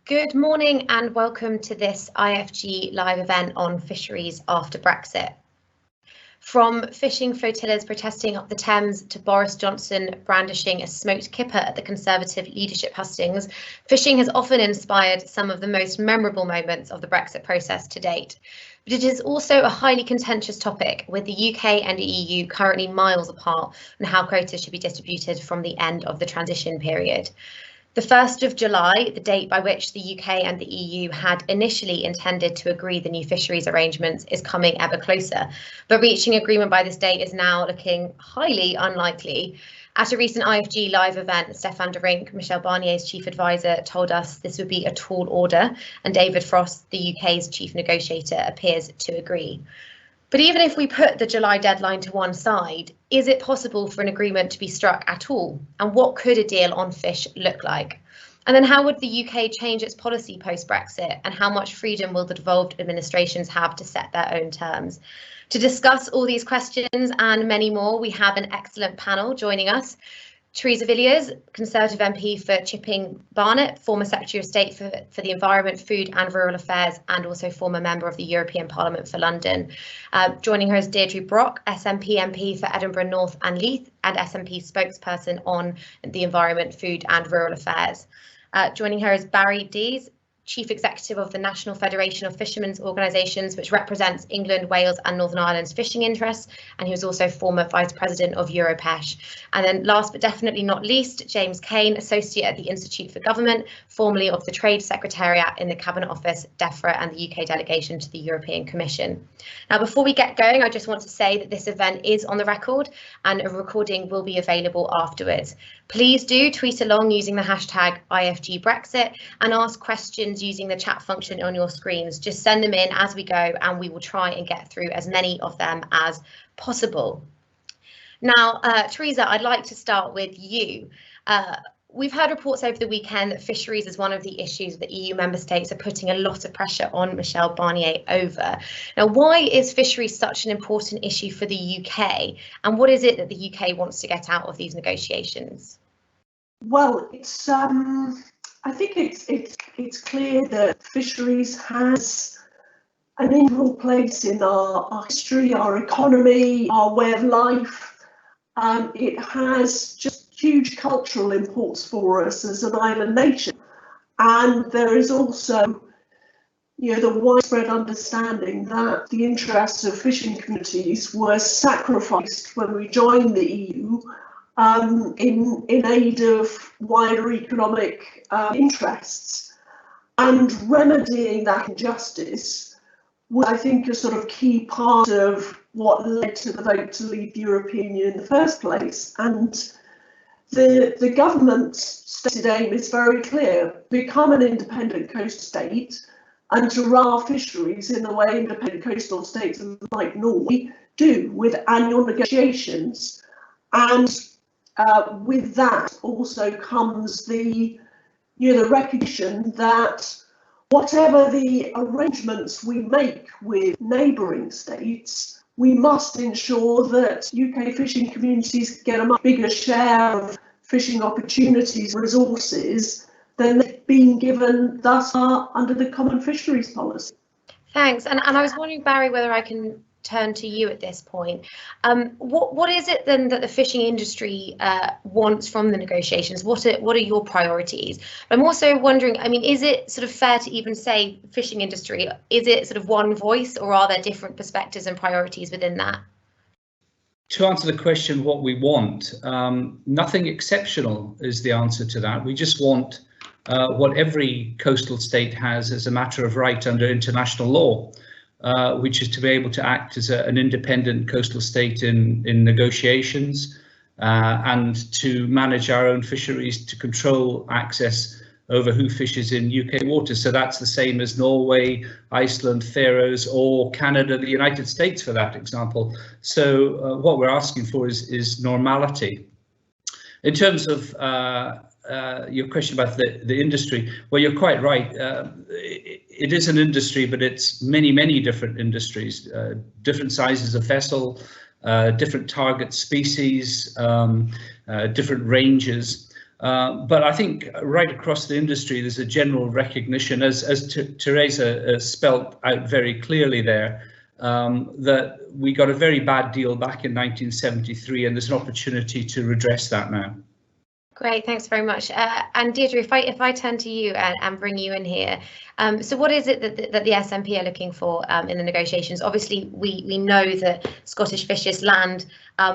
Good morning and welcome to this IFG live event on fisheries after Brexit. From fishing flotillas protesting up the Thames to Boris Johnson brandishing a smoked kipper at the Conservative leadership hustings, fishing has often inspired some of the most memorable moments of the Brexit process to date. But it is also a highly contentious topic, with the UK and the EU currently miles apart on how quotas should be distributed from the end of the transition period. The 1st of July, the date by which the UK and the EU had initially intended to agree the new fisheries arrangements, is coming ever closer, but reaching agreement by this date is now looking highly unlikely. At a recent IFG live event, Stefan de Rink, Michel Barnier's chief advisor, told us this would be a tall order, and David Frost, the UK's chief negotiator, appears to agree. But even if we put the July deadline to one side, is it possible for an agreement to be struck at all? And what could a deal on fish look like? And then how would the UK change its policy post-Brexit? And how much freedom will the devolved administrations have to set their own terms? To discuss all these questions and many more, we have an excellent panel joining us. Theresa Villiers, Conservative MP for Chipping Barnet, former Secretary of State for the Environment, Food and Rural Affairs, and also former member of the European Parliament for London. Joining her is Deidre Brock, SNP MP for Edinburgh North and Leith, and SNP spokesperson on the Environment, Food and Rural Affairs. Joining her is Barrie, Deas, Chief Executive of the National Federation of Fishermen's Organisations, which represents England, Wales and Northern Ireland's fishing interests, and he was also former Vice President of Europesh. And then last but definitely not least, James Kane, Associate at the Institute for Government, formerly of the Trade Secretariat in the Cabinet Office, DEFRA and the UK delegation to the European Commission. Now, before we get going, I just want to say that this event is on the record and a recording will be available afterwards. Please do tweet along using the hashtag IFGBrexit and ask questions using the chat function on your screens. Just send them in as we go and we will try and get through as many of them as possible. Now, Theresa, I'd like to start with you. We've heard reports over the weekend that fisheries is one of the issues that EU member states are putting a lot of pressure on Michel Barnier over. Now, why is fisheries such an important issue for the UK? And what is it that the UK wants to get out of these negotiations? Well, I think it's clear that fisheries has an integral place in our history, our economy, our way of life. It has just huge cultural imports for us as an island nation. And there is also, the widespread understanding that the interests of fishing communities were sacrificed when we joined the EU in aid of wider economic interests. And remedying that injustice was, I think, a sort of key part of what led to the vote to leave the European Union in the first place. And the government's stated aim is very clear: become an independent coastal state and to run our fisheries in the way independent coastal states like Norway do, with annual negotiations. And with that also comes the recognition that whatever the arrangements we make with neighbouring states, we must ensure that UK fishing communities get a much bigger share of fishing opportunities and resources than they've been given thus far under the common fisheries policy. Thanks. And I was wondering, Barrie, whether I can turn to you at this point. What is it then that the fishing industry wants from the negotiations? What are your priorities? I'm also wondering, is it sort of fair to even say fishing industry? Is it sort of one voice, or are there different perspectives and priorities within that? To answer the question, what we want, nothing exceptional is the answer to that. We just want what every coastal state has as a matter of right under international law. Which is to be able to act as an independent coastal state in negotiations and to manage our own fisheries, to control access over who fishes in UK waters. So that's the same as Norway, Iceland, Faroes, or Canada, the United States, for that example. So what we're asking for is normality. In terms of your question about the industry, well, you're quite right. It is an industry, but it's many different industries, different sizes of vessel, different target species, different ranges. But I think right across the industry, there's a general recognition, as Theresa spelt out very clearly there, that we got a very bad deal back in 1973, and there's an opportunity to redress that now. Great, thanks very much. And Deidre, if I turn to you and bring you in here, so what is it that the SNP are looking for in the negotiations? Obviously, we know that Scottish fishers land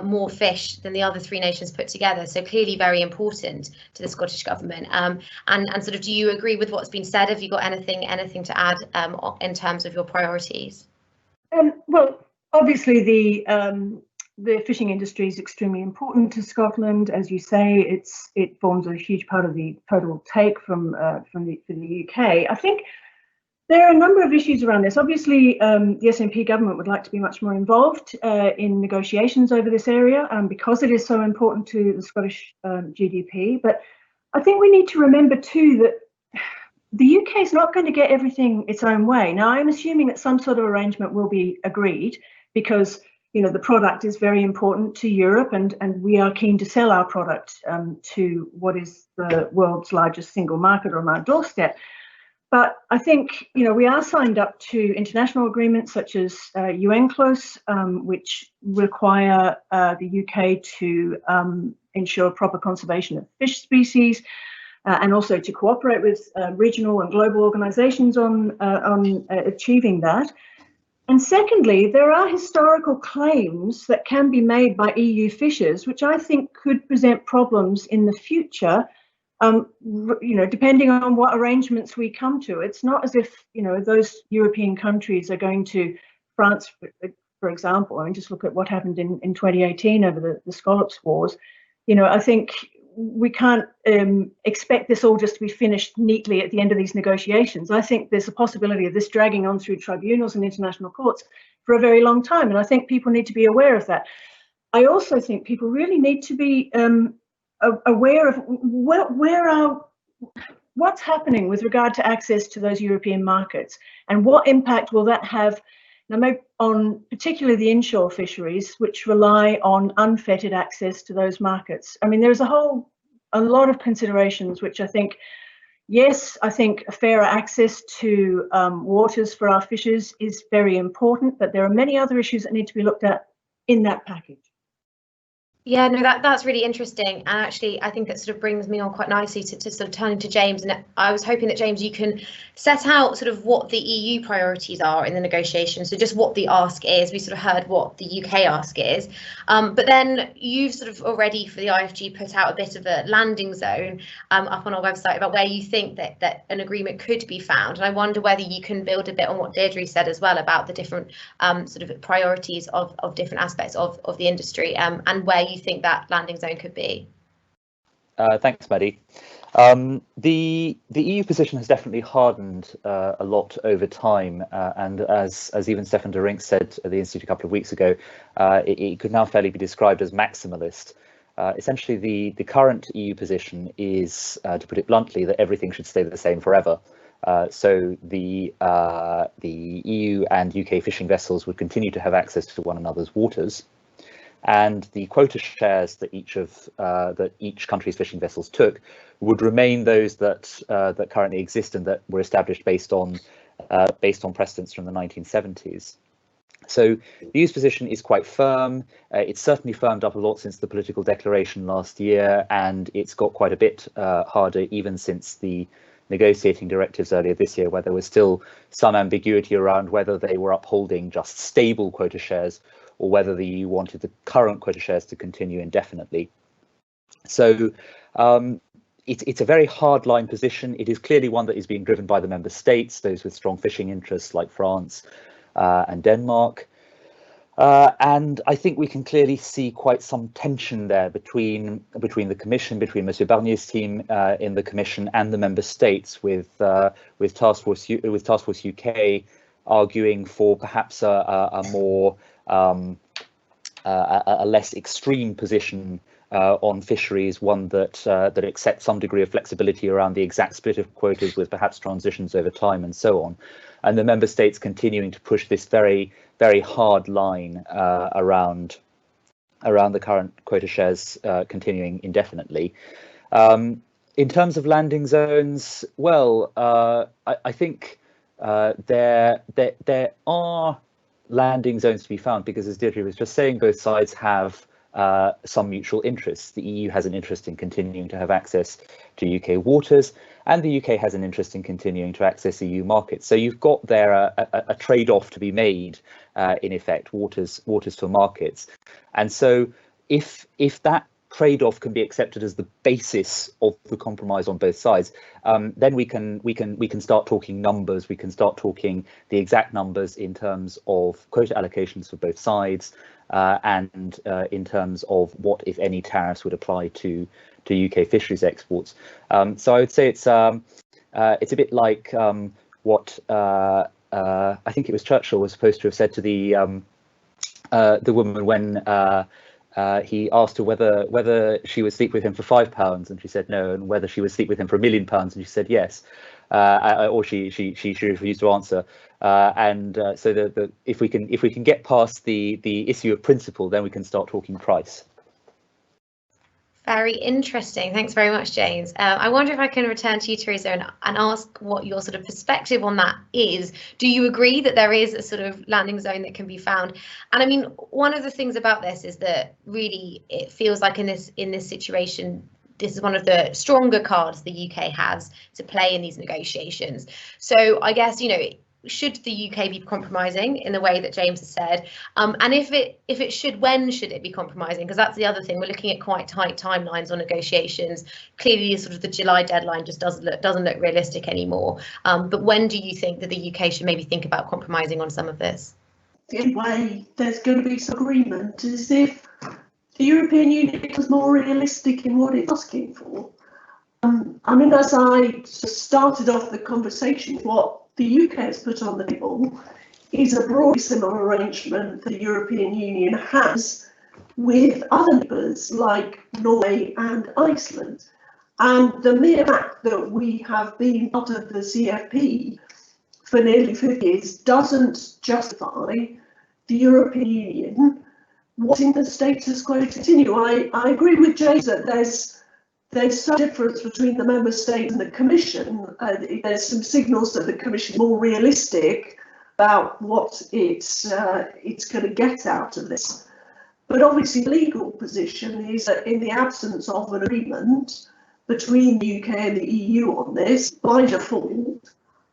more fish than the other three nations put together, so clearly very important to the Scottish government. And sort of, do you agree with what's been said? Have you got anything to add in terms of your priorities? Well, obviously the fishing industry is extremely important to Scotland. As you say, it forms a huge part of the total take from the UK. I think there are a number of issues around this. Obviously, the SNP government would like to be much more involved in negotiations over this area because it is so important to the Scottish GDP. But I think we need to remember too that the UK is not going to get everything its own way. Now, I'm assuming that some sort of arrangement will be agreed because the product is very important to Europe, and we are keen to sell our product to what is the world's largest single market on our doorstep. But I think, we are signed up to international agreements such as UNCLOS, which require the UK to ensure proper conservation of fish species and also to cooperate with regional and global organisations on achieving that. And secondly, there are historical claims that can be made by EU fishers, which I think could present problems in the future, depending on what arrangements we come to. It's not as if, those European countries are going to France, for example. I mean, just look at what happened in 2018 over the scallops wars. I think we can't expect this all just to be finished neatly at the end of these negotiations. I think there's a possibility of this dragging on through tribunals and international courts for a very long time, and I think people need to be aware of that. I also think people really need to be aware of what's happening with regard to access to those European markets, and what impact will that have on particularly the inshore fisheries, which rely on unfettered access to those markets. I mean, there's a lot of considerations which I think, yes, I think a fairer access to waters for our fishers is very important, but there are many other issues that need to be looked at in that package. Yeah, no, that's really interesting, and actually I think that sort of brings me on quite nicely to sort of turning to James. And I was hoping that, James, you can set out sort of what the EU priorities are in the negotiations, so just what the ask is. We sort of heard what the UK ask is, but then you've sort of already, for the IFG, put out a bit of a landing zone up on our website about where you think that an agreement could be found. And I wonder whether you can build a bit on what Deidre said as well about the different sort of priorities of different aspects of the industry, and where you think that landing zone could be. Thanks, Maddie. The EU position has definitely hardened a lot over time, and as even Stefan de Rink said at the Institute a couple of weeks ago, it could now fairly be described as maximalist. Essentially, the current EU position is, to put it bluntly, that everything should stay the same forever. So the EU and UK fishing vessels would continue to have access to one another's waters, and the quota shares that each country's fishing vessels took would remain those that currently exist and that were established based on precedents from the 1970s. So the EU's position is quite firm. It's certainly firmed up a lot since the political declaration last year, and it's got quite a bit harder even since the negotiating directives earlier this year, where there was still some ambiguity around whether they were upholding just stable quota shares or whether the EU wanted the current quota shares to continue indefinitely. So it's a very hard-line position. It is clearly one that is being driven by the member states, those with strong fishing interests like France and Denmark. And I think we can clearly see quite some tension there between the Commission, between Monsieur Barnier's team in the Commission and the member states, with Task Force UK arguing for perhaps a more a less extreme position on fisheries, one that accepts some degree of flexibility around the exact split of quotas, with perhaps transitions over time and so on, and the member states continuing to push this very, very hard line around the current quota shares continuing indefinitely. In terms of landing zones, well, I think there are landing zones to be found, because, as Deidre was just saying, both sides have some mutual interests. The EU has an interest in continuing to have access to UK waters, and the UK has an interest in continuing to access EU markets. So you've got there a trade-off to be made, in effect, waters for markets. And so if that trade-off can be accepted as the basis of the compromise on both sides, then we can start talking numbers. We can start talking the exact numbers in terms of quota allocations for both sides, and in terms of what, if any, tariffs would apply to UK fisheries exports. So I would say it's a bit like what I think it was Churchill was supposed to have said to the woman when he asked her whether she would sleep with him for £5, and she said no, and whether she would sleep with him for £1 million, and she said yes, or she refused to answer. So if we can get past the issue of principle, then we can start talking price. Very interesting. Thanks very much, James. I wonder if I can return to you, Theresa, and ask what your sort of perspective on that is. Do you agree that there is a sort of landing zone that can be found? And I mean, one of the things about this is that really it feels like in this situation, this is one of the stronger cards the UK has to play in these negotiations. So I guess, you know, should the UK be compromising in the way that James has said? And if it should, when should it be compromising? Because that's the other thing. We're looking at quite tight timelines on negotiations. Clearly, sort of the July deadline just doesn't look realistic anymore. But when do you think that the UK should maybe think about compromising on some of this? The only way there's going to be some agreement is if the European Union was more realistic in what it's asking for. I mean, as I started off the conversation, what the UK has put on the table is a broadly similar arrangement the European Union has with other neighbours like Norway and Iceland. And the mere fact that we have been part of the CFP for nearly 50 years doesn't justify the European Union wanting the status quo to continue. I agree with James that there's some difference between the member states and the Commission. There's some signals that the Commission is more realistic about what it's going to get out of this. But obviously, the legal position is that in the absence of an agreement between the UK and the EU on this, by default,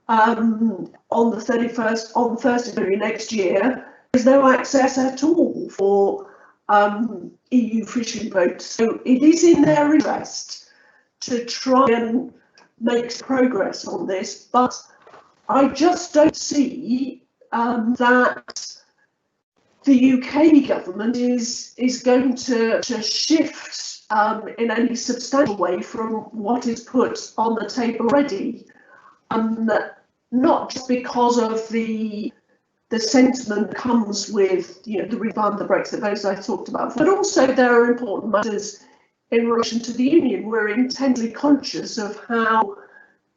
on the 1st of February next year, there's no access at all for EU fishing boats. So it is in their interest to try and make progress on this, but I just don't see that the UK government is going to shift in any substantial way from what is put on the table already. Not just because of the sentiment comes with, you know, the refund, the Brexit votes I talked about, but also there are important matters in relation to the Union. We're intensely conscious of how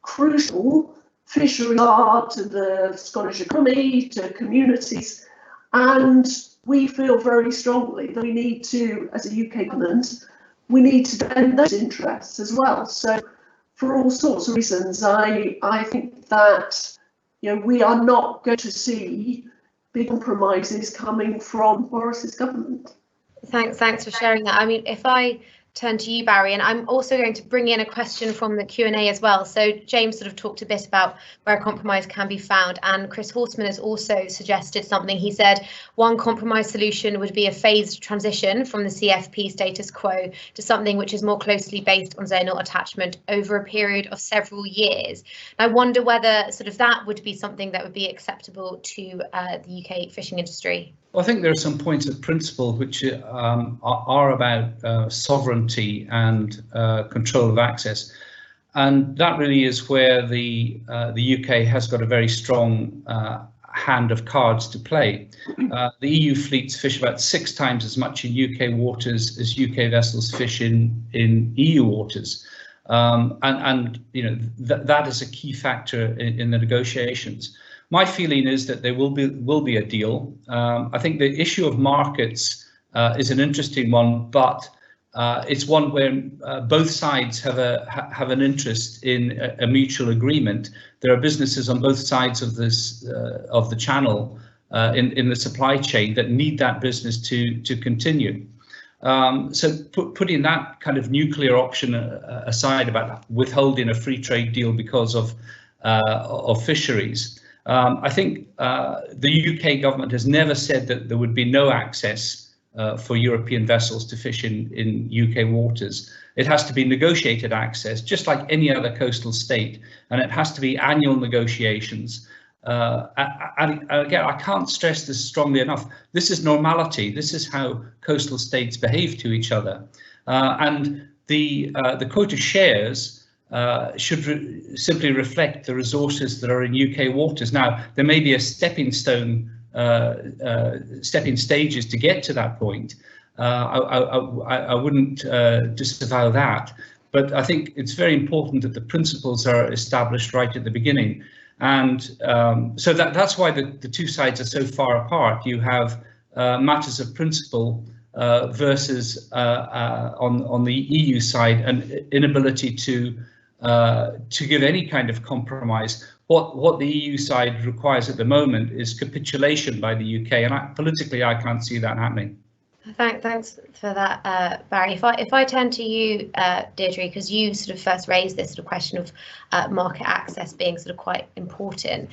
crucial fisheries are to the Scottish economy, to communities, and we feel very strongly that we need to, as a UK government, we need to defend those interests as well. So for all sorts of reasons, I think that, you know, we are not going to see big compromises coming from Boris's government. Thanks for sharing that. I mean, if I turn to you, Barrie, and I'm also going to bring in a question from the Q&A as well. So James sort of talked a bit about where a compromise can be found, and Chris Horseman has also suggested something. He said one compromise solution would be a phased transition from the CFP status quo to something which is more closely based on zonal attachment over a period of several years. And I wonder whether sort of that would be something that would be acceptable to the UK fishing industry. Well, I think there are some points of principle which are about sovereignty and control of access, and that really is where the UK has got a very strong hand of cards to play. The EU fleets fish about 6 times as much in UK waters as UK vessels fish in EU waters, and you know that is a key factor in the negotiations. My feeling is that there will be a deal. I think the issue of markets is an interesting one, but it's one where both sides have an interest in a mutual agreement. There are businesses on both sides of this of the channel in the supply chain that need that business to continue. So putting that kind of nuclear option aside about withholding a free trade deal because of fisheries, I think the UK government has never said that there would be no access for European vessels to fish in UK waters. It has to be negotiated access, just like any other coastal state, and it has to be annual negotiations. And again, I can't stress this strongly enough. This is normality. This is how coastal states behave to each other. And the quota shares should simply reflect the resources that are in UK waters. Now, there may be a stepping stages to get to that point. I wouldn't disavow that, but I think it's very important that the principles are established right at the beginning. And so that's why the two sides are so far apart. You have matters of principle versus on the EU side an inability to give any kind of compromise. What the EU side requires at the moment is capitulation by the UK, and politically I can't see that happening. Thanks for that, Barrie. If I turn to you, Deidre, because you sort of first raised this sort of question of market access being sort of quite important.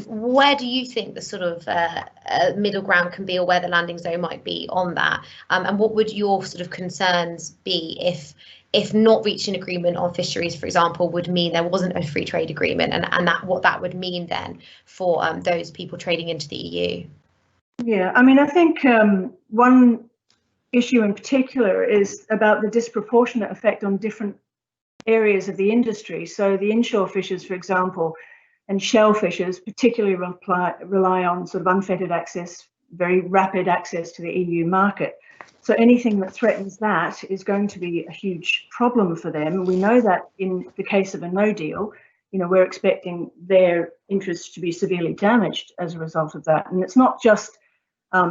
Where do you think the sort of middle ground can be, or where the landing zone might be on that? And what would your sort of concerns be if not reaching agreement on fisheries, for example, would mean there wasn't a free trade agreement, and what that would mean then for those people trading into the EU? Yeah, I mean, I think one issue in particular is about the disproportionate effect on different areas of the industry. So the inshore fishers, for example, and shell fishers particularly rely on sort of unfettered access, very rapid access to the EU market. So anything that threatens that is going to be a huge problem for them. We know that in the case of a no deal, you know, we're expecting their interests to be severely damaged as a result of that. And it's not just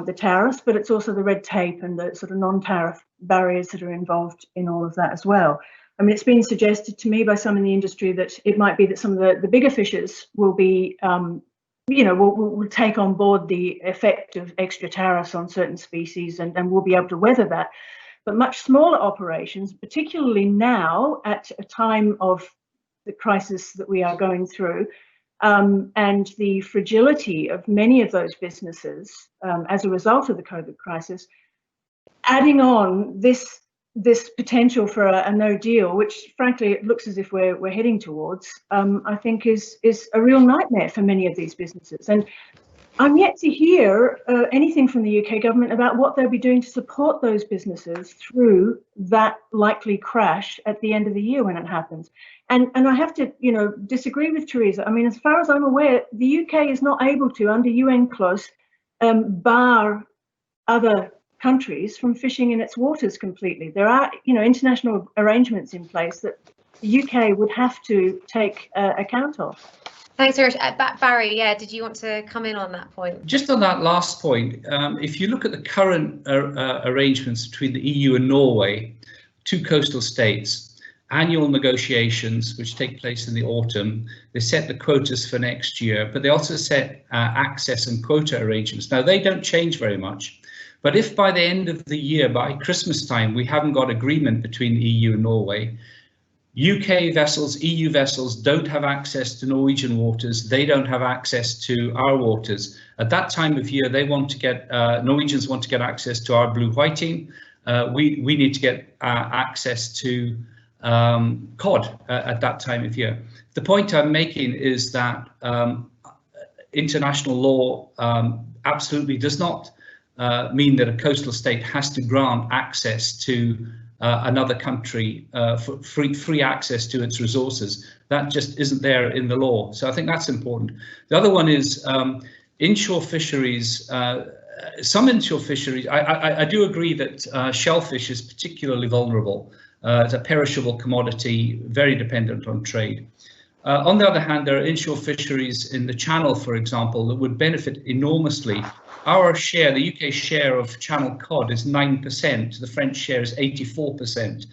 the tariffs, but it's also the red tape and the sort of non-tariff barriers that are involved in all of that as well. I mean, it's been suggested to me by some in the industry that it might be that some of the bigger fishers will be, will take on board the effect of extra tariffs on certain species and will be able to weather that. But much smaller operations, particularly now at a time of the crisis that we are going through, and the fragility of many of those businesses as a result of the COVID crisis, adding on this potential for a no deal, which frankly it looks as if we're heading towards, I think is a real nightmare for many of these businesses. And I'm yet to hear anything from the UK government about what they'll be doing to support those businesses through that likely crash at the end of the year when it happens. And I have to, disagree with Theresa. I mean, as far as I'm aware, the UK is not able to, under UN clause, bar other countries from fishing in its waters completely. There are, international arrangements in place that the UK would have to take account of. Thanks, Theresa. Barrie, did you want to come in on that point? Just on that last point, if you look at the current arrangements between the EU and Norway, two coastal states, annual negotiations which take place in the autumn, they set the quotas for next year, but they also set access and quota arrangements. Now, they don't change very much, but if by the end of the year, by Christmas time, we haven't got agreement between the EU and Norway, UK vessels, EU vessels don't have access to Norwegian waters. They don't have access to our waters. At that time of year, they want to get Norwegians want to get access to our blue whiting. We need to get access to cod at that time of year. The point I'm making is that international law absolutely does not mean that a coastal state has to grant access to another country for free access to its resources. That just isn't there in the law. So I think that's important. The other one is inshore fisheries. Some inshore fisheries, I do agree that shellfish is particularly vulnerable. It's a perishable commodity, very dependent on trade. On the other hand, there are inshore fisheries in the Channel, for example, that would benefit enormously. Our share, the UK share of Channel cod is 9%, the French share is 84%.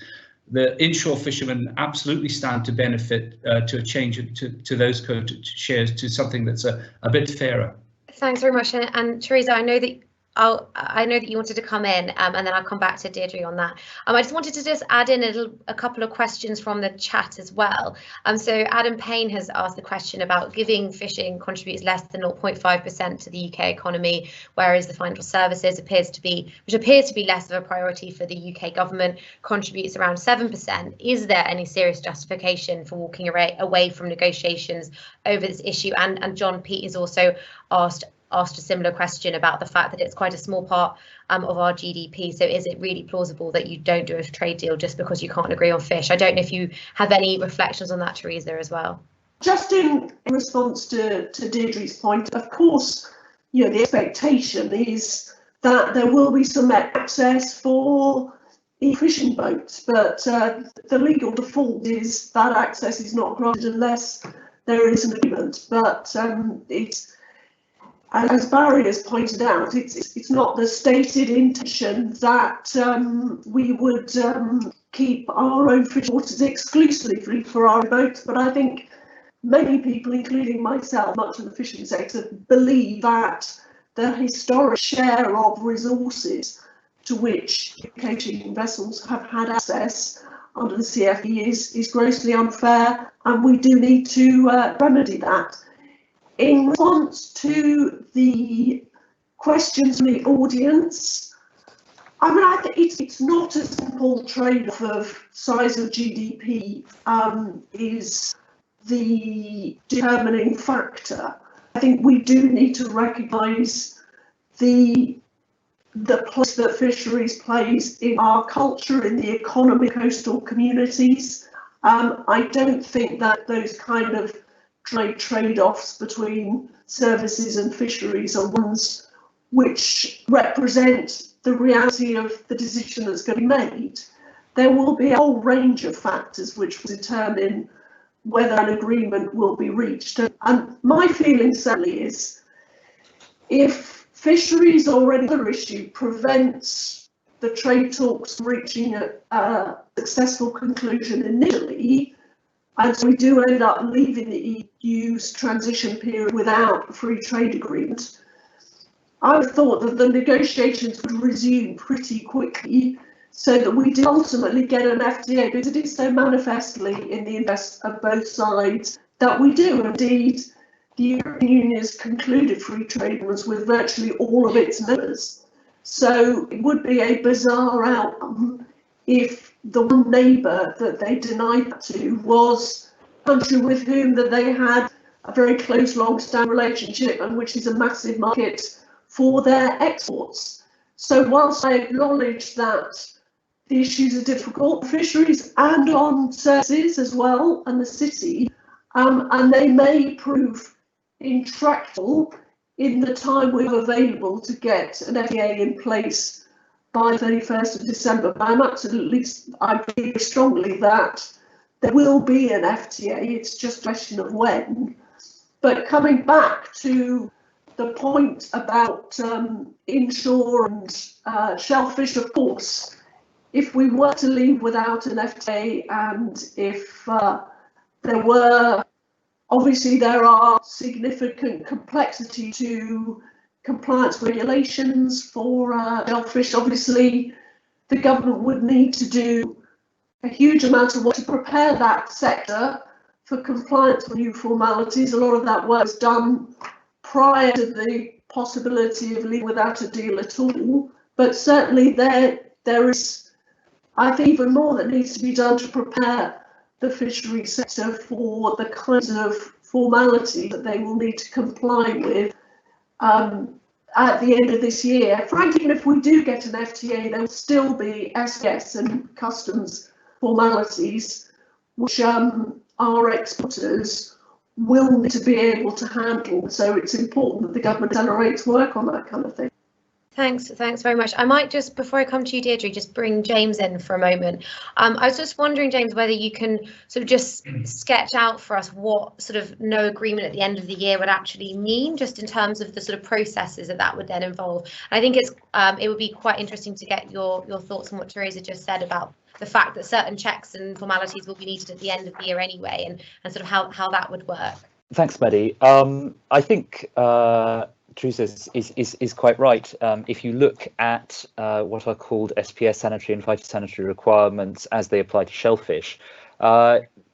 The inshore fishermen absolutely stand to benefit to a change to those quota shares to something that's a bit fairer. Thanks very much. And Theresa, I know that you wanted to come in, and then I'll come back to Deidre on that. I just wanted to add in a couple of questions from the chat as well. So Adam Payne has asked the question about giving fishing contributes less than 0.5% to the UK economy, whereas the financial services appears to be less of a priority for the UK government, contributes around 7%. Is there any serious justification for walking away from negotiations over this issue? And John Pete has also asked a similar question about the fact that it's quite a small part of our GDP. So is it really plausible that you don't do a trade deal just because you can't agree on fish? I don't know if you have any reflections on that, Theresa, as well. Just in response to Deidre's point, of course, the expectation is that there will be some access for fishing boats, but the legal default is that access is not granted unless there is an agreement. But it's, as Barrie has pointed out, it's not the stated intention that we would keep our own fishing waters exclusively for our boats, but I think many people, including myself, much of the fishing sector, believe that the historic share of resources to which UK fishing vessels have had access under the CFD is grossly unfair, and we do need to remedy that. In response to the questions from the audience, I think it's not a simple trade-off of size of GDP is the determining factor. I think we do need to recognise the place that fisheries plays in our culture, in the economy of coastal communities. I don't think that those kind of trade-offs between services and fisheries are ones which represent the reality of the decision that's going to be made. There will be a whole range of factors which will determine whether an agreement will be reached. And my feeling certainly is, if fisheries or any other issue prevents the trade talks from reaching a successful conclusion initially, and so we do end up leaving the EU's transition period without a free trade agreement, I would have thought that the negotiations would resume pretty quickly so that we do ultimately get an FTA, because it is so manifestly in the interest of both sides that we do. Indeed, the European Union has concluded free trade agreements with virtually all of its members. So it would be a bizarre outcome if the one neighbour that they denied that to was a country with whom that they had a very close, long-standing relationship, and which is a massive market for their exports. So whilst I acknowledge that the issues are difficult, fisheries and on services as well, and the city, and they may prove intractable in the time we have available to get an FTA in place by 31st of December. But I believe strongly that there will be an FTA, it's just a question of when. But coming back to the point about inshore and shellfish, of course, if we were to leave without an FTA, and if there were, obviously there are significant complexity to compliance regulations for shellfish. Obviously, the government would need to do a huge amount of work to prepare that sector for compliance with new formalities. A lot of that work was done prior to the possibility of leaving without a deal at all. But certainly there is, I think, even more that needs to be done to prepare the fishery sector for the kinds of formalities that they will need to comply with at the end of this year. Frankly, even if we do get an FTA, there will still be SPS and customs formalities which our exporters will need to be able to handle. So it's important that the government accelerates work on that kind of thing. Thanks very much. I might just, before I come to you, Deidre, just bring James in for a moment. I was just wondering, James, whether you can sort of just sketch out for us what sort of no agreement at the end of the year would actually mean, just in terms of the sort of processes that would then involve. And I think it would be quite interesting to get your thoughts on what Theresa just said about the fact that certain checks and formalities will be needed at the end of the year anyway, and sort of how that would work. Thanks, Maddie. I think Theresa is quite right. If you look at what are called SPS sanitary and phytosanitary requirements as they apply to shellfish,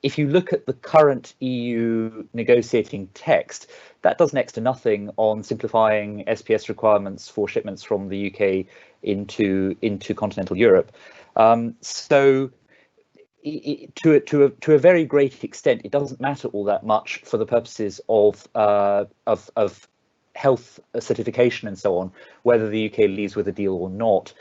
if you look at the current EU negotiating text, that does next to nothing on simplifying SPS requirements for shipments from the UK into continental Europe. So to a very great extent, it doesn't matter all that much for the purposes of health certification and so on, whether the UK leaves with a deal or not.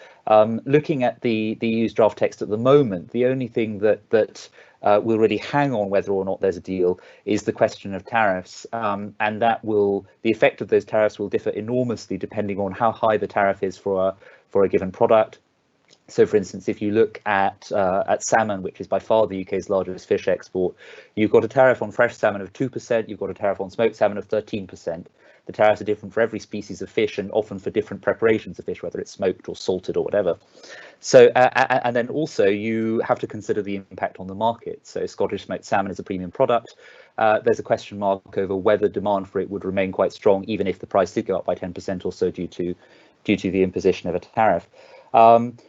Looking at the EU's draft text at the moment, the only thing that will really hang on whether or not there's a deal is the question of tariffs, and the effect of those tariffs will differ enormously depending on how high the tariff is for a given product. So, for instance, if you look at salmon, which is by far the UK's largest fish export, you've got a tariff on fresh salmon of 2%, you've got a tariff on smoked salmon of 13%. The tariffs are different for every species of fish and often for different preparations of fish, whether it's smoked or salted or whatever. So, and then also you have to consider the impact on the market. So Scottish smoked salmon is a premium product. There's a question mark over whether demand for it would remain quite strong, even if the price did go up by 10% or so due to the imposition of a tariff.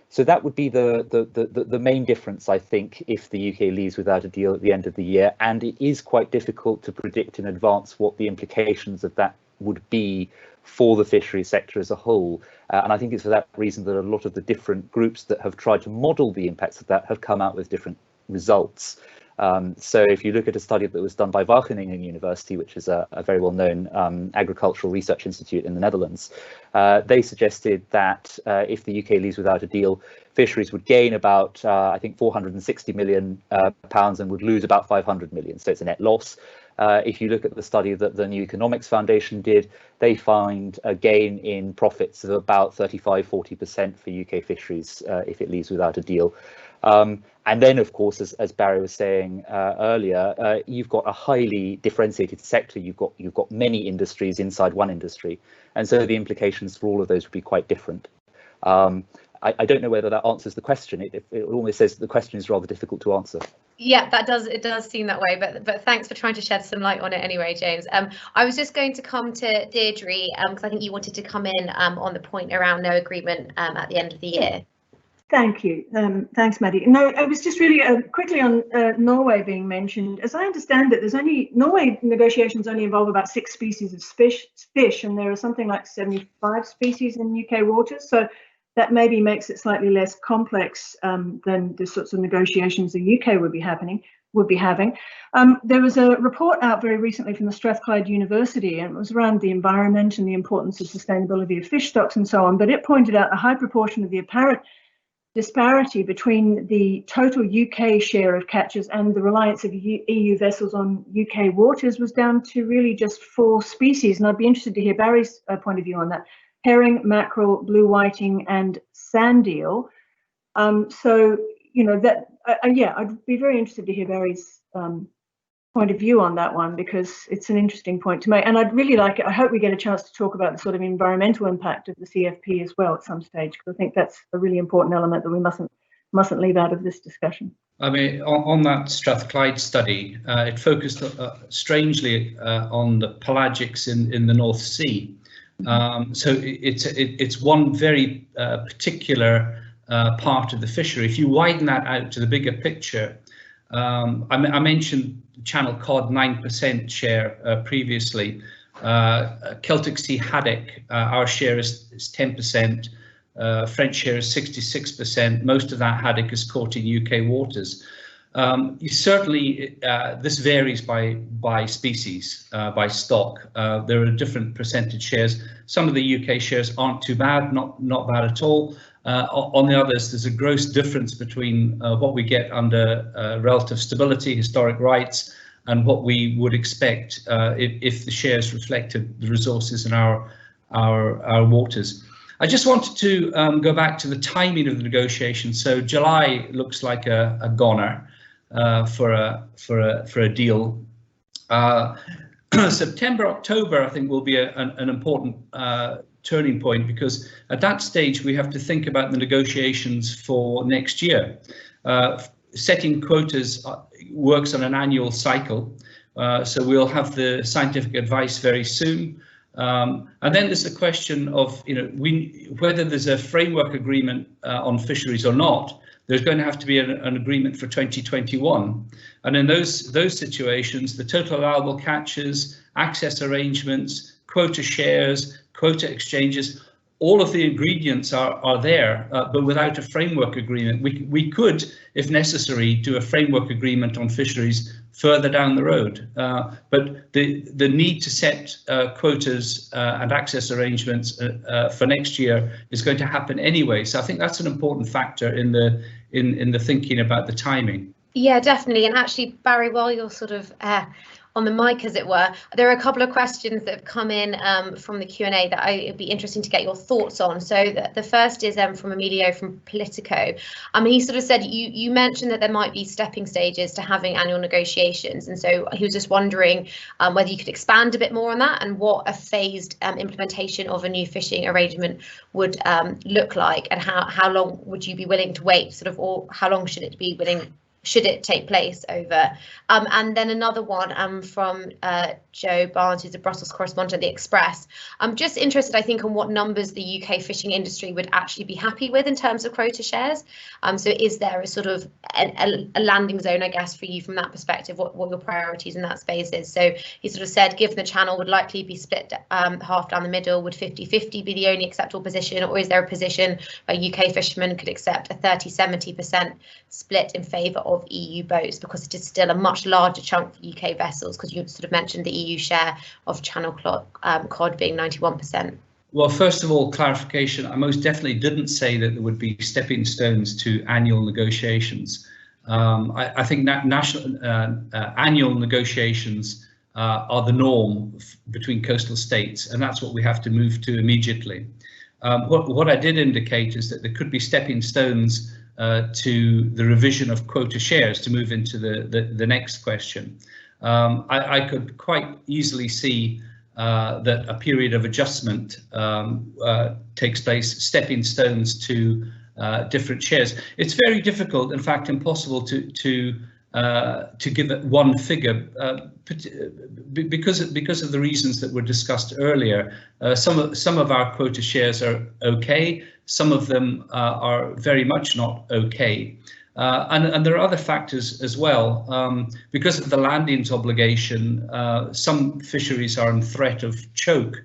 So that would be the main difference, I think, if the UK leaves without a deal at the end of the year. And it is quite difficult to predict in advance what the implications of that would be for the fisheries sector as a whole. And I think it's for that reason that a lot of the different groups that have tried to model the impacts of that have come out with different results. So if you look at a study that was done by Wageningen University, which is a very well-known agricultural research institute in the Netherlands, they suggested that if the UK leaves without a deal, fisheries would gain about, I think, £460 million and would lose about 500 million. So it's a net loss. If you look at the study that the New Economics Foundation did, they find a gain in profits of about 35–40% for UK fisheries if it leaves without a deal. And then, of course, as Barrie was saying earlier, you've got a highly differentiated sector. You've got many industries inside one industry, and so the implications for all of those would be quite different. I don't know whether that answers the question. It almost says the question is rather difficult to answer. Yeah, it does seem that way, but thanks for trying to shed some light on it anyway, James. I was just going to come to Deidre because I think you wanted to come in on the point around no agreement at the end of the year. Thank you. Thanks, Maddie. No, I was just really quickly on Norway being mentioned. As I understand it, Norway negotiations only involve about 6 species of fish, and there are something like 75 species in UK waters. So that maybe makes it slightly less complex than the sorts of negotiations the UK would be having. There was a report out very recently from the Strathclyde University, and it was around the environment and the importance of sustainability of fish stocks and so on. But it pointed out a high proportion of the apparent disparity between the total UK share of catches and the reliance of EU vessels on UK waters was down to really just 4 species. And I'd be interested to hear Barry's point of view on that. Herring, mackerel, blue whiting and sand eel. So, you know, that, yeah, I'd be very interested to hear Barry's point of view on that one, because it's an interesting point to make. And I'd really like it. I hope we get a chance to talk about the sort of environmental impact of the CFP as well at some stage, because I think that's a really important element that we mustn't leave out of this discussion. I mean, on that Strathclyde study, it focused strangely on the pelagics in the North Sea. So it's one very particular part of the fishery. If you widen that out to the bigger picture, I mentioned Channel cod 9% share previously. Celtic Sea haddock, our share is 10%. French share is 66%. Most of that haddock is caught in UK waters. Certainly, this varies by species, by stock. There are different percentage shares. Some of the UK shares aren't too bad, not bad at all. On the others, there's a gross difference between what we get under relative stability, historic rights, and what we would expect if the shares reflected the resources in our waters. I just wanted to go back to the timing of the negotiations. So July looks like a goner for a deal. September, October, I think, will be an important turning point, because at that stage we have to think about the negotiations for next year. Setting quotas works on an annual cycle, so we'll have the scientific advice very soon. And then there's the question of, whether there's a framework agreement on fisheries or not. There's going to have to be an agreement for 2021. And in those situations, the total allowable catches, access arrangements, quota shares, quota exchanges, all of the ingredients are there, but without a framework agreement. We could, if necessary, do a framework agreement on fisheries further down the road. But the need to set quotas and access arrangements for next year is going to happen anyway. So I think that's an important factor in the thinking about the timing. Yeah, definitely. And actually, Barrie, while you're sort of on the mic, as it were, there are a couple of questions that have come in from the Q&A that it'd be interesting to get your thoughts on. So the first is from Emilio from Politico. He sort of said, you mentioned that there might be stepping stages to having annual negotiations, and so he was just wondering whether you could expand a bit more on that and what a phased implementation of a new fishing arrangement would look like, and how long would you be willing to wait, sort of, or how long should it take place over? And then another one from Joe Barnes, who's a Brussels correspondent at The Express. I'm just interested, I think, on what numbers the UK fishing industry would actually be happy with in terms of quota shares. So is there a sort of a landing zone, I guess, for you from that perspective, what your priorities in that space is? So he sort of said, given the channel would likely be split half down the middle, would 50-50 be the only acceptable position, or is there a position where UK fishermen could accept a 30-70% split in favour of EU boats, because it is still a much larger chunk for UK vessels, because you sort of mentioned the EU share of channel cod being 91%. Well, first of all, clarification. I most definitely didn't say that there would be stepping stones to annual negotiations. I think that annual negotiations are the norm between coastal states, and that's what we have to move to immediately. What I did indicate is that there could be stepping stones to the revision of quota shares to move into the next question. I could quite easily see that a period of adjustment takes place, stepping stones to different shares. It's very difficult, in fact impossible, to give it one figure because of the reasons that were discussed earlier. Some of our quota shares are okay, some of them are very much not okay. And there are other factors as well. Because of the landings obligation, some fisheries are in threat of choke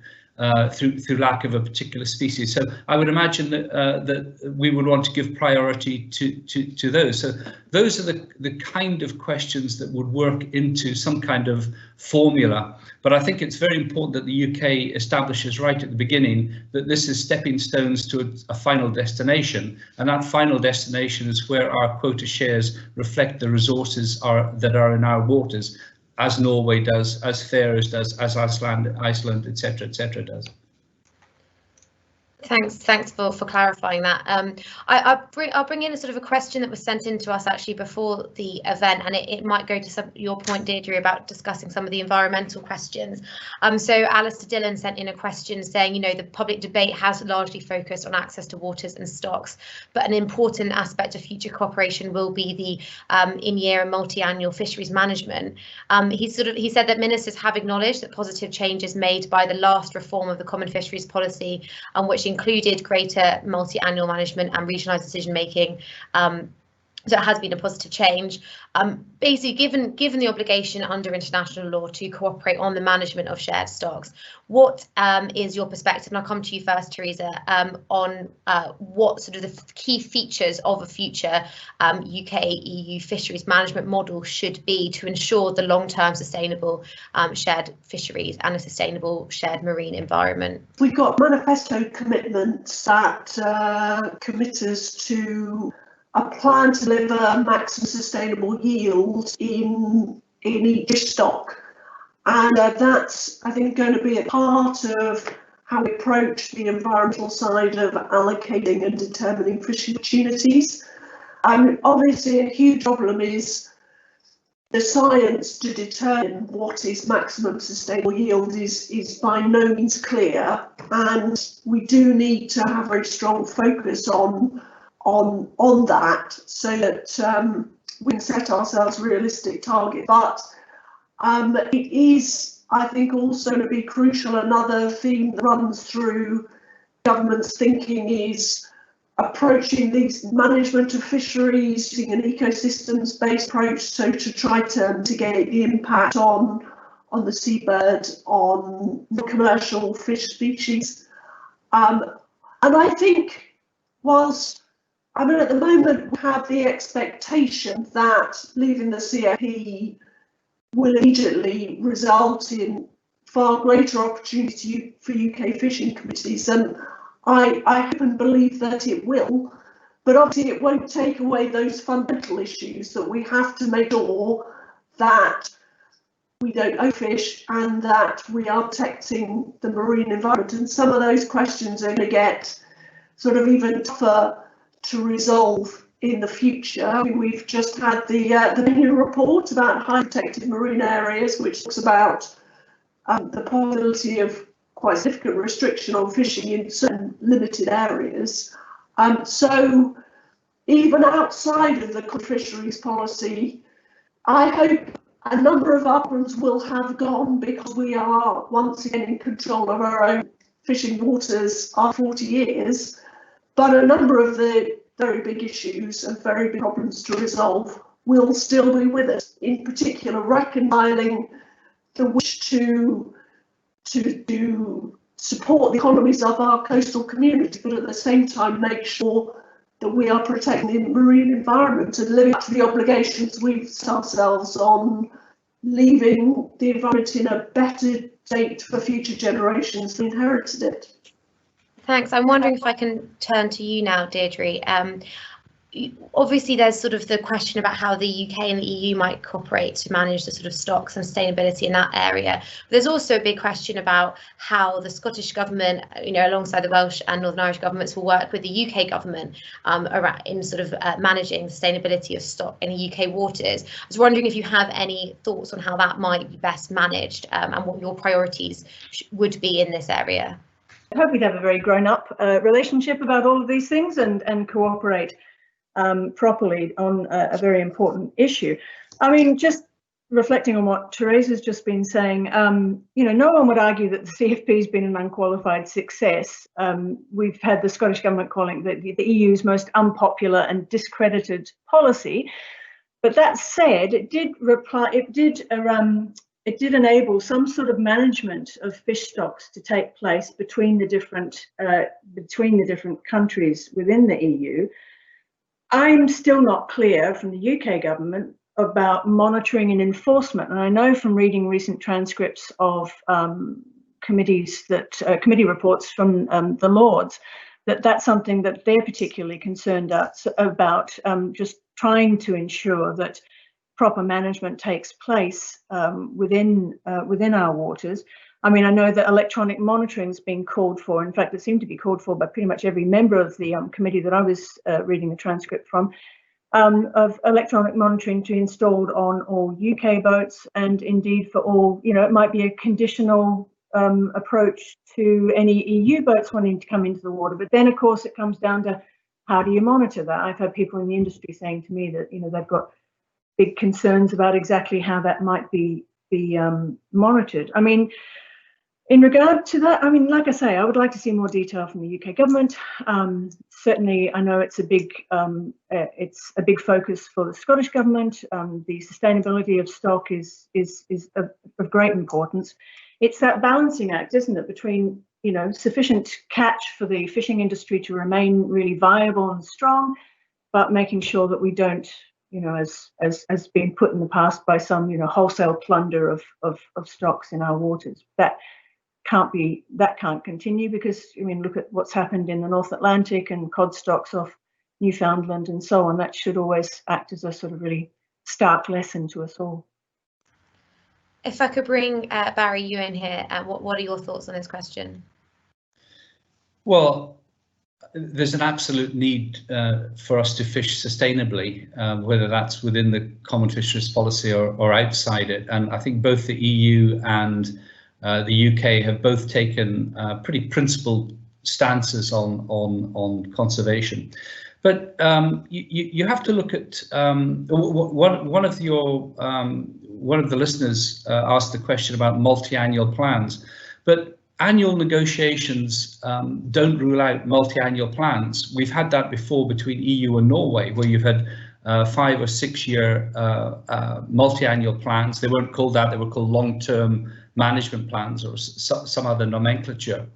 through lack of a particular species. So I would imagine that we would want to give priority to those. So those are the kind of questions that would work into some kind of formula. But I think it's very important that the UK establishes right at the beginning that this is stepping stones to a final destination, and that final destination is where our quota shares reflect the resources that are in our waters, as Norway does, as Faroes does, as Iceland, etc., does. Thanks for clarifying that. I'll bring in a sort of a question that was sent in to us actually before the event, and it might go to your point, Deidre, about discussing some of the environmental questions. So Alistair Dillon sent in a question saying, the public debate has largely focused on access to waters and stocks, but an important aspect of future cooperation will be the in-year and multi-annual fisheries management. He said that ministers have acknowledged that positive changes made by the last reform of the common fisheries policy, which included greater multi-annual management and regionalised decision making. So it has been a positive change. Basically, given the obligation under international law to cooperate on the management of shared stocks, what is your perspective? And I'll come to you first, Theresa, on what sort of the key features of a future UK-EU fisheries management model should be to ensure the long-term sustainable shared fisheries and a sustainable shared marine environment. We've got manifesto commitments that commit us to a plan to deliver maximum sustainable yield in each stock, and that's, I think, going to be a part of how we approach the environmental side of allocating and determining fishing opportunities. Obviously, a huge problem is the science to determine what is maximum sustainable yield is by no means clear, and we do need to have a very strong focus on that, so that we can set ourselves realistic targets. But it is, I think, also going to be crucial. Another theme that runs through government's thinking is approaching these management of fisheries using an ecosystems-based approach, so to try to mitigate the impact on the seabird, on the commercial fish species. And I think, whilst at the moment we have the expectation that leaving the CFP will immediately result in far greater opportunity for UK fishing committees, and I hope and believe that it will, but obviously it won't take away those fundamental issues that we have to make sure that we don't overfish and that we are protecting the marine environment. And some of those questions are going to get sort of even tougher to resolve in the future. We've just had the Panellists report about high protected marine areas, which talks about the possibility of quite significant restriction on fishing in certain limited areas. So even outside of the fisheries policy, I hope a number of our problems will have gone, because we are once again in control of our own fishing waters after 40 years. But a number of the very big issues and very big problems to resolve will still be with us, in particular reconciling the wish to support the economies of our coastal community, but at the same time make sure that we are protecting the marine environment and living up to the obligations we've set ourselves on leaving the environment in a better state for future generations who inherited it. Thanks. I'm wondering if I can turn to you now, Deidre. Obviously, there's sort of the question about how the UK and the EU might cooperate to manage the sort of stocks and sustainability in that area. But there's also a big question about how the Scottish government, alongside the Welsh and Northern Irish governments, will work with the UK government in sort of managing the sustainability of stock in the UK waters. I was wondering if you have any thoughts on how that might be best managed and what your priorities would be in this area. I hope we'd have a very grown-up relationship about all of these things and cooperate properly on a very important issue. I mean, just reflecting on what Theresa's just been saying, no one would argue that the CFP has been an unqualified success. We've had the Scottish government calling it the EU's most unpopular and discredited policy. But that said, it did enable some sort of management of fish stocks to take place between the different countries within the EU. I'm still not clear from the UK government about monitoring and enforcement, and I know from reading recent transcripts of committee reports from the Lords that that's something that they're particularly concerned about, just trying to ensure that proper management takes place within our waters. I mean, I know that electronic monitoring is being called for. In fact, it seemed to be called for by pretty much every member of the committee that I was reading the transcript from, of electronic monitoring to be installed on all UK boats, and indeed for all, it might be a conditional approach to any EU boats wanting to come into the water. But then, of course, it comes down to how do you monitor that? I've had people in the industry saying to me that, they've got big concerns about exactly how that might be monitored. I mean, in regard to that, I mean, like I say, I would like to see more detail from the UK government. Certainly, I know it's a big focus for the Scottish government. The sustainability of stock is of great importance. It's that balancing act, isn't it, between sufficient catch for the fishing industry to remain really viable and strong, but making sure that we don't, as been put in the past by some, wholesale plunder of stocks in our waters. That can't continue, because look at what's happened in the North Atlantic and cod stocks off Newfoundland and so on. That should always act as a sort of really stark lesson to us all. If I could bring Barrie, you in here, what are your thoughts on this question? Well, there's an absolute need for us to fish sustainably, whether that's within the common fisheries policy or outside it. And I think both the EU and the UK have both taken pretty principled stances on conservation. But you have to look at one of the listeners asked the question about multi-annual plans, but annual negotiations don't rule out multi-annual plans. We've had that before between EU and Norway, where you've had 5 or 6 year multi-annual plans. They weren't called that; they were called long-term management plans or some other nomenclature.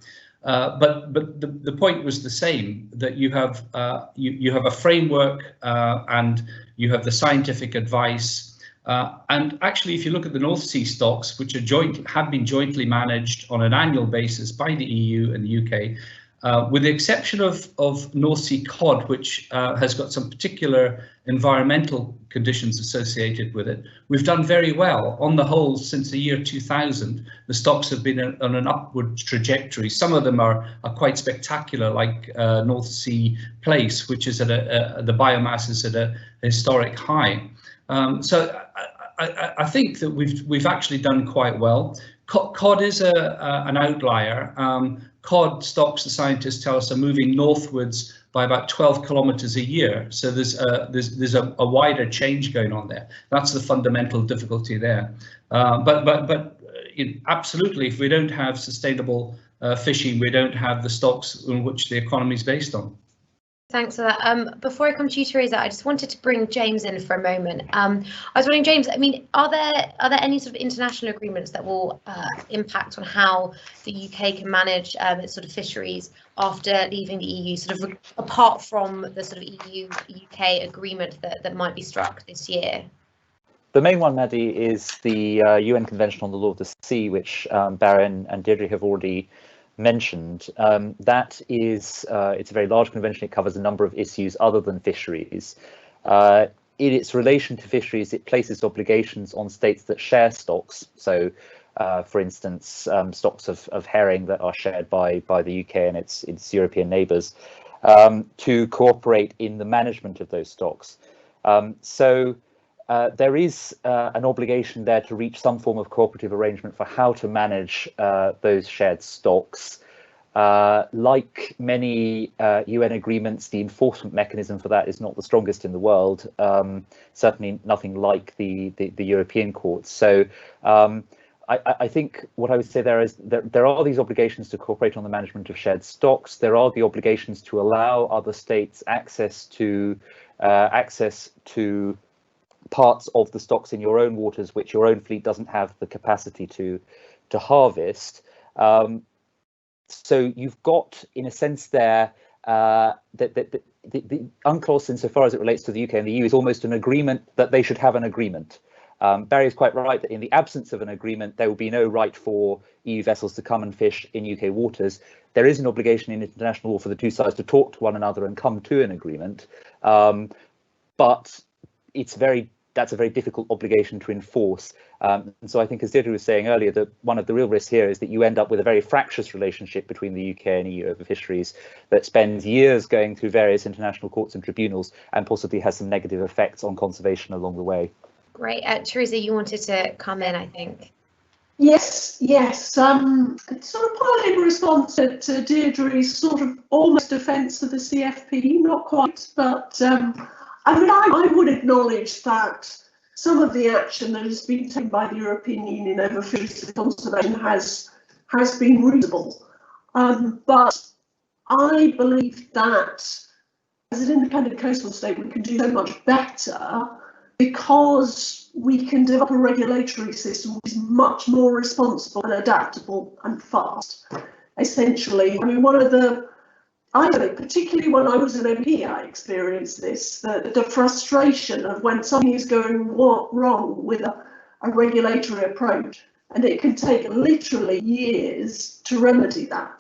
But the point was the same, that you have a framework and you have the scientific advice. And actually, if you look at the North Sea stocks, which have been jointly managed on an annual basis by the EU and the UK, with the exception of North Sea cod, which has got some particular environmental conditions associated with it, we've done very well. On the whole, since the year 2000, the stocks have been on an upward trajectory. Some of them are quite spectacular, like North Sea Place, which is at the biomass is at a historic high. So I think that we've actually done quite well. Cod is an outlier. Cod stocks, the scientists tell us, are moving northwards by about 12 kilometres a year. So there's a wider change going on there. That's the fundamental difficulty there. But absolutely, if we don't have sustainable fishing, we don't have the stocks in which the economy is based on. Thanks for that. Before I come to you, Theresa, I just wanted to bring James in for a moment. I was wondering, James, I mean, are there any sort of international agreements that will impact on how the UK can manage its sort of fisheries after leaving the EU, sort of apart from the sort of EU-UK agreement that might be struck this year? The main one, Maddie, is the UN Convention on the Law of the Sea, which Barrie and Deidre have already mentioned. That is, it's a very large convention. It covers a number of issues other than fisheries. In its relation to fisheries, it places obligations on states that share stocks. So, for instance, stocks of herring that are shared by the UK and its European neighbours, to cooperate in the management of those stocks. There is an obligation there to reach some form of cooperative arrangement for how to manage those shared stocks. Like many UN agreements, the enforcement mechanism for that is not the strongest in the world, certainly nothing like the European courts. So I think what I would say there is that there are these obligations to cooperate on the management of shared stocks. There are the obligations to allow other states access to parts of the stocks in your own waters which your own fleet doesn't have the capacity to harvest. So you've got, in a sense, there that the UNCLOS, insofar as it relates to the UK and the EU, is almost an agreement that they should have an agreement. Barrie is quite right that in the absence of an agreement, there will be no right for EU vessels to come and fish in UK waters. There is an obligation in international law for the two sides to talk to one another and come to an agreement, but that's a very difficult obligation to enforce. And so I think, as Deidre was saying earlier, that one of the real risks here is that you end up with a very fractious relationship between the UK and EU over fisheries that spends years going through various international courts and tribunals and possibly has some negative effects on conservation along the way. Great. Theresa, you wanted to come in, I think. Yes. Sort of partly in response to Deirdre's sort of almost defence of the CFP, not quite, but I mean, I would acknowledge that some of the action that has been taken by the European Union over fisheries conservation has been reasonable. But I believe that as an independent coastal state, we can do so much better because we can develop a regulatory system which is much more responsible and adaptable and fast. Essentially, I mean, particularly when I was an MP, I experienced this, the frustration of when something is going wrong with a regulatory approach, and it can take literally years to remedy that.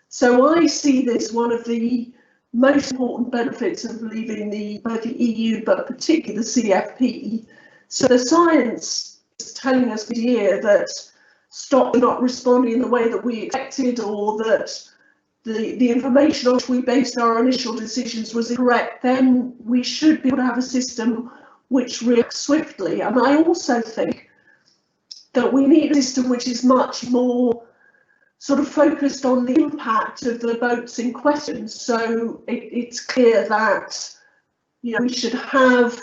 So I see this one of the most important benefits of leaving both the EU, but particularly the CFP. So the science is telling us here that stocks are not responding in the way that we expected, or that the information on which we based our initial decisions was incorrect, then we should be able to have a system which reacts swiftly. And I also think that we need a system which is much more sort of focused on the impact of the boats in question. So it's clear that, you know, we should have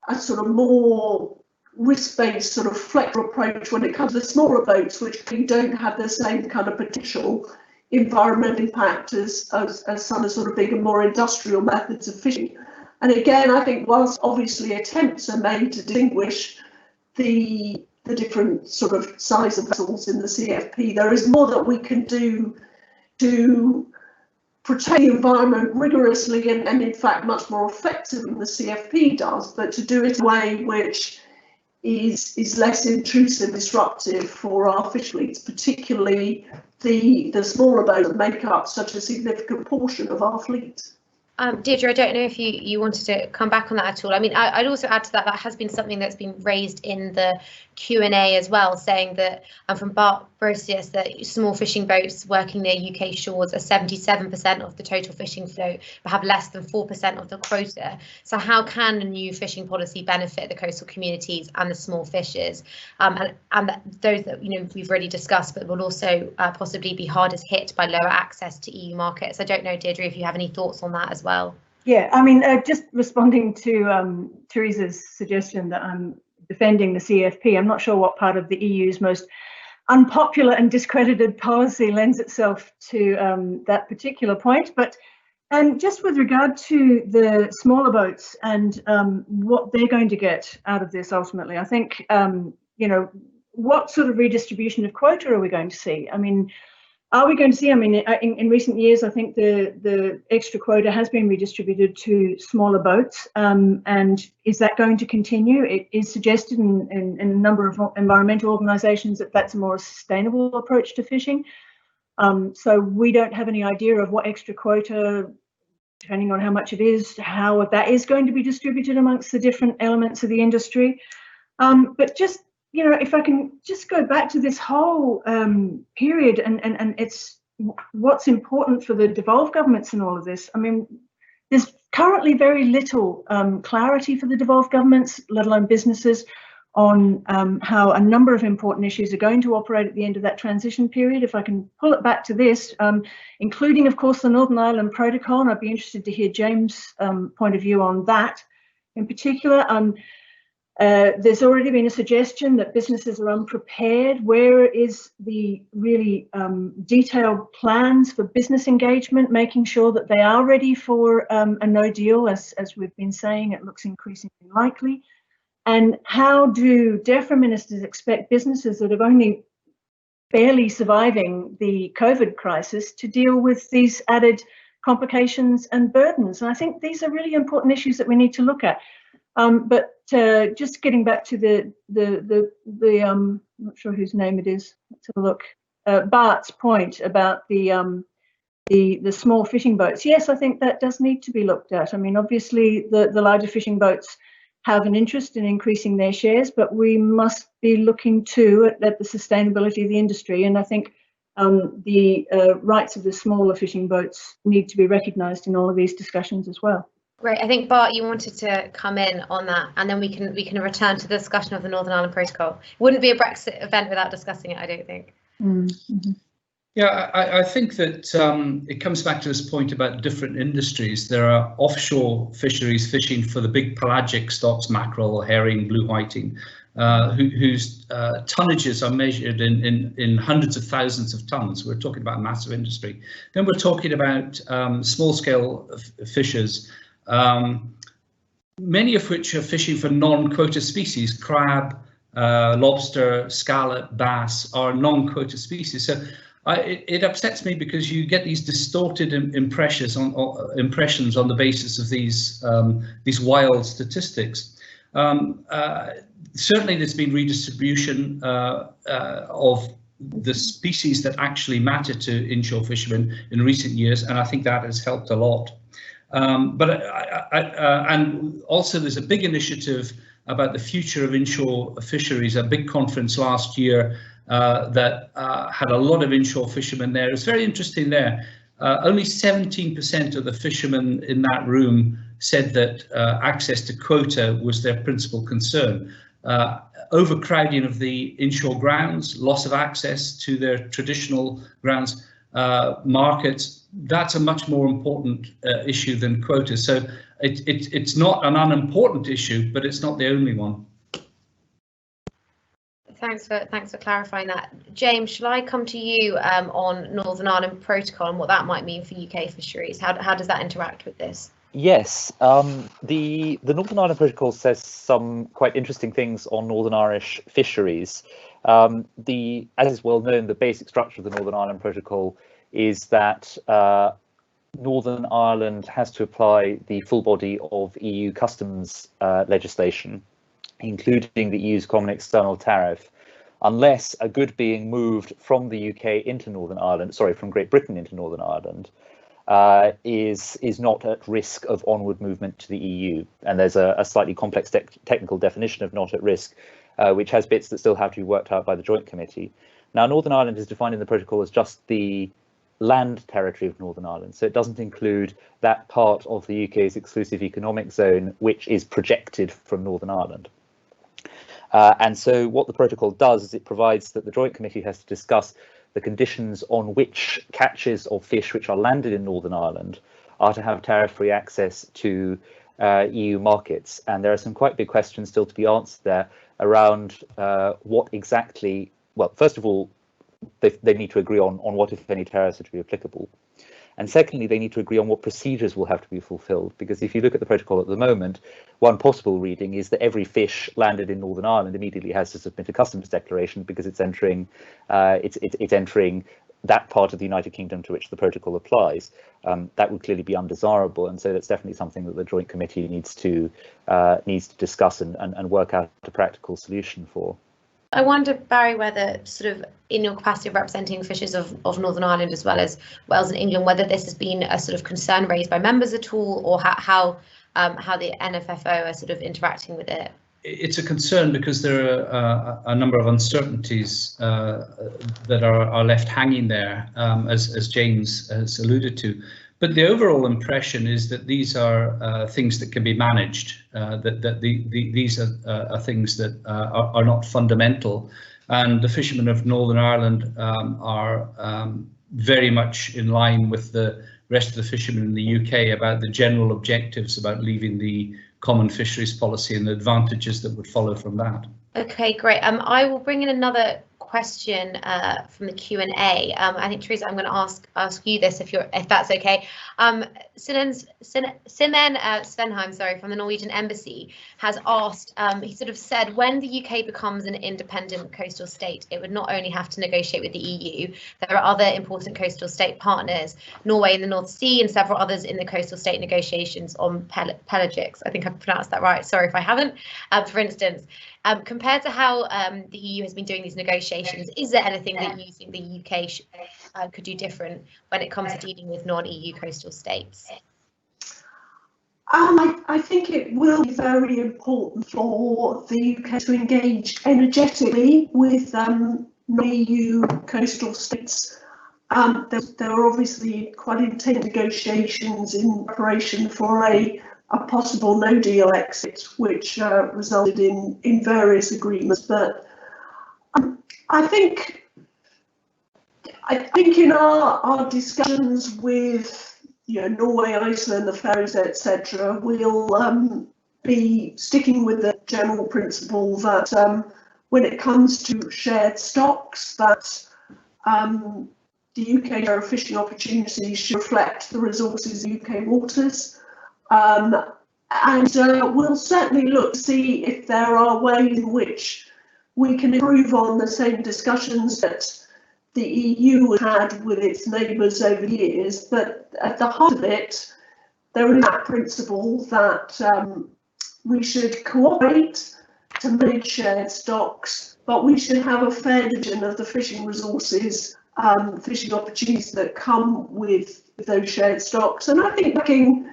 a sort of more risk-based sort of flexible approach when it comes to the smaller boats, which don't have the same kind of potential environmental impact as some of the sort of bigger, more industrial methods of fishing. And again, I think whilst obviously attempts are made to distinguish the different sort of size of vessels in the CFP, there is more that we can do to protect the environment rigorously and in fact much more effective than the CFP does, but to do it in a way which is less intrusive, disruptive for our fish fleets, particularly the smaller boats that make up such a significant portion of our fleet. Deidre, I don't know if you wanted to come back on that at all. I mean, I'd also add to that, that has been something that's been raised in the Q&A as well, saying that, from Barrie, that small fishing boats working near UK shores are 77% of the total fishing float, but have less than 4% of the quota. So how can a new fishing policy benefit the coastal communities and the small fishers? And those that, you know, we've already discussed, but will also possibly be hardest hit by lower access to EU markets. I don't know, Deidre, if you have any thoughts on that as well. Yeah, I mean, just responding to Theresa's suggestion that I'm defending the CFP, I'm not sure what part of the EU's most unpopular and discredited policy lends itself to that particular point. But just with regard to the smaller boats and what they're going to get out of this ultimately, I think, you know, what sort of redistribution of quota are we going to see? I mean, are we going to see, I mean, in recent years, I think the extra quota has been redistributed to smaller boats, and is that going to continue? It is suggested in a number of environmental organisations that that's a more sustainable approach to fishing. So we don't have any idea of what extra quota, depending on how much it is, how that is going to be distributed amongst the different elements of the industry. But just, you know, if I can just go back to this whole period and it's what's important for the devolved governments in all of this. I mean, there's currently very little clarity for the devolved governments, let alone businesses, on how a number of important issues are going to operate at the end of that transition period. If I can pull it back to this, including, of course, the Northern Ireland Protocol, and I'd be interested to hear James' point of view on that in particular. There's already been a suggestion that businesses are unprepared. Where is the really detailed plans for business engagement, making sure that they are ready for a no deal, as we've been saying, it looks increasingly likely? And how do DEFRA ministers expect businesses that have only barely surviving the COVID crisis to deal with these added complications and burdens? And I think these are really important issues that we need to look at. But just getting back to the I'm not sure whose name it is. Let's have a look. Bart's point about the small fishing boats. Yes, I think that does need to be looked at. I mean, obviously the larger fishing boats have an interest in increasing their shares, but we must be looking too at the sustainability of the industry. And I think the rights of the smaller fishing boats need to be recognised in all of these discussions as well. Great. I think, Bart, you wanted to come in on that, and then we can return to the discussion of the Northern Ireland Protocol. It wouldn't be a Brexit event without discussing it, I don't think. Mm-hmm. Yeah, I think that it comes back to this point about different industries. There are offshore fisheries fishing for the big pelagic stocks, mackerel, herring, blue whiting, whose tonnages are measured in hundreds of thousands of tons. We're talking about a massive industry. Then we're talking about small-scale fishers, many of which are fishing for non-quota species. Crab, lobster, scallop, bass are non-quota species. So it upsets me because you get these distorted impressions on the basis of these wild statistics. Certainly, there's been redistribution of the species that actually matter to inshore fishermen in recent years, and I think that has helped a lot. And also there's a big initiative about the future of inshore fisheries, a big conference last year that had a lot of inshore fishermen there. It's very interesting there. only 17% of the fishermen in that room said that access to quota was their principal concern. Overcrowding of the inshore grounds, loss of access to their traditional grounds, markets, that's a much more important issue than quotas. So it's not an unimportant issue, but it's not the only one. Thanks for clarifying that. James, shall I come to you on Northern Ireland Protocol and what that might mean for UK fisheries? How does that interact with this? Yes, the Northern Ireland Protocol says some quite interesting things on Northern Irish fisheries. As is well known, the basic structure of the Northern Ireland Protocol is that Northern Ireland has to apply the full body of EU customs legislation, including the EU's common external tariff, unless a good being moved from the UK into Northern Ireland, sorry, from Great Britain into Northern Ireland, is not at risk of onward movement to the EU. And there's a slightly complex technical definition of not at risk, which has bits that still have to be worked out by the Joint Committee. Now, Northern Ireland is defined in the protocol as just the land territory of Northern Ireland, so it doesn't include that part of the UK's exclusive economic zone which is projected from Northern Ireland. And so what the protocol does is it provides that the Joint Committee has to discuss the conditions on which catches of fish which are landed in Northern Ireland are to have tariff-free access to EU markets. And there are some quite big questions still to be answered there around what exactly, well, first of all, they need to agree on what, if any, tariffs are to be applicable. And secondly, they need to agree on what procedures will have to be fulfilled, because if you look at the protocol at the moment, one possible reading is that every fish landed in Northern Ireland immediately has to submit a customs declaration because it's entering entering that part of the United Kingdom to which the protocol applies. That would clearly be undesirable, and so that's definitely something that the Joint Committee needs to discuss and work out a practical solution for. I wonder, Barrie, whether sort of in your capacity of representing fishers of Northern Ireland as well as Wales and England, whether this has been a sort of concern raised by members at all, or how the NFFO are sort of interacting with it. It's a concern because there are a number of uncertainties that are left hanging there, as James has alluded to. But the overall impression is that these are things that can be managed, these are things that are not fundamental. And the fishermen of Northern Ireland are very much in line with the rest of the fishermen in the UK about the general objectives about leaving the common fisheries policy and the advantages that would follow from that. Okay, great. I will bring in another question from the Q&A. I think, Theresa, I'm going to ask you this if that's okay. Simen Svenheim, sorry, from the Norwegian Embassy has asked, he sort of said, when the UK becomes an independent coastal state, it would not only have to negotiate with the EU, there are other important coastal state partners, Norway in the North Sea and several others in the coastal state negotiations on pelagics. I think I've pronounced that right. Sorry if I haven't. For instance, compared to how the EU has been doing these negotiations, is there anything that you think the UK could do different when it comes to dealing with non-EU coastal states? I think it will be very important for the UK to engage energetically with non-EU coastal states. There are obviously quite intense negotiations in preparation for a possible no-deal exit, which resulted in various agreements. But I think in our discussions with Norway, Iceland, the Faroes, etc., we'll be sticking with the general principle that when it comes to shared stocks, that the UK share of fishing opportunities should reflect the resources of UK waters. And we'll certainly look to see if there are ways in which we can improve on the same discussions that the EU had with its neighbours over the years. But at the heart of it, there is that principle that we should cooperate to manage shared stocks, but we should have a fair division of the fishing resources, fishing opportunities that come with those shared stocks. And I think working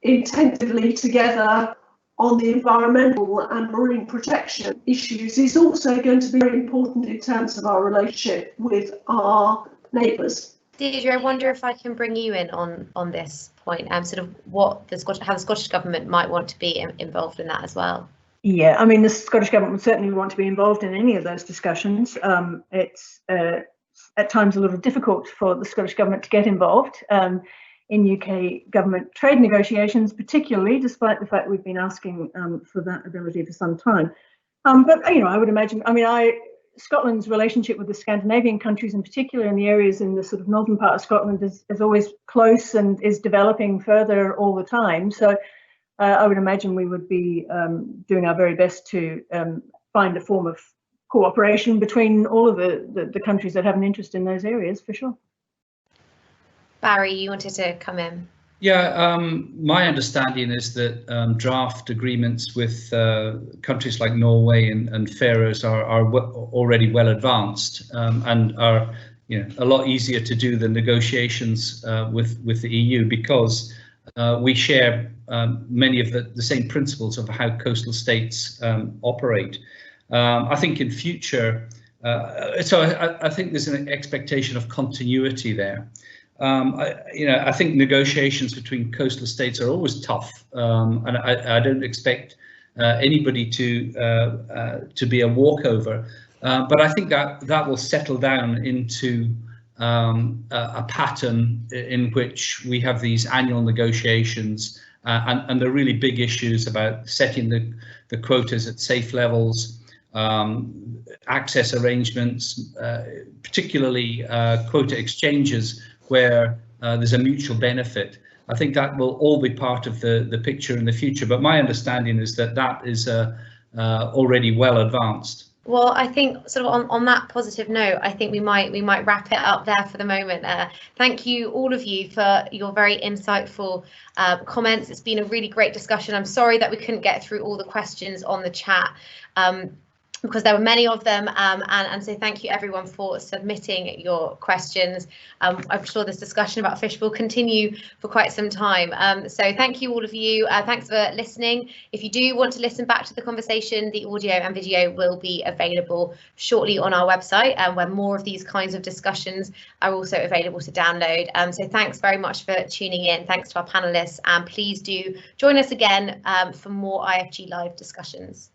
intensively together on the environmental and marine protection issues is also going to be very important in terms of our relationship with our neighbours. Deidre, I wonder if I can bring you in on this point, sort of how the Scottish Government might want to be involved in that as well. Yeah, I mean, the Scottish Government would certainly want to be involved in any of those discussions. It's at times a little difficult for the Scottish Government to get involved in UK government trade negotiations, particularly, despite the fact we've been asking for that ability for some time. But, you know, I would imagine, I mean, Scotland's relationship with the Scandinavian countries, in particular in the areas in the sort of northern part of Scotland, is always close and is developing further all the time. So I would imagine we would be doing our very best to find a form of cooperation between all of the countries that have an interest in those areas, for sure. Barrie, you wanted to come in? Yeah, my understanding is that draft agreements with countries like Norway and Faroes are already well advanced and are, you know, a lot easier to do than negotiations with the EU, because we share many of the same principles of how coastal states operate. I think in future, I think there's an expectation of continuity there. I think negotiations between coastal states are always tough, and I don't expect anybody to be a walkover. But I think that will settle down into a pattern in which we have these annual negotiations, and the really big issues about setting the quotas at safe levels, access arrangements, particularly quota exchanges, where there's a mutual benefit. I think that will all be part of the picture in the future. But my understanding is that is already well advanced. Well, I think sort of on that positive note, I think we might wrap it up there for the moment. Thank you, all of you, for your very insightful comments. It's been a really great discussion. I'm sorry that we couldn't get through all the questions on the chat, because there were many of them, and so thank you everyone for submitting your questions. I'm sure this discussion about fish will continue for quite some time. So thank you all of you. Thanks for listening. If you do want to listen back to the conversation, the audio and video will be available shortly on our website, where more of these kinds of discussions are also available to download. So thanks very much for tuning in. Thanks to our panelists, and please do join us again for more IFG Live discussions.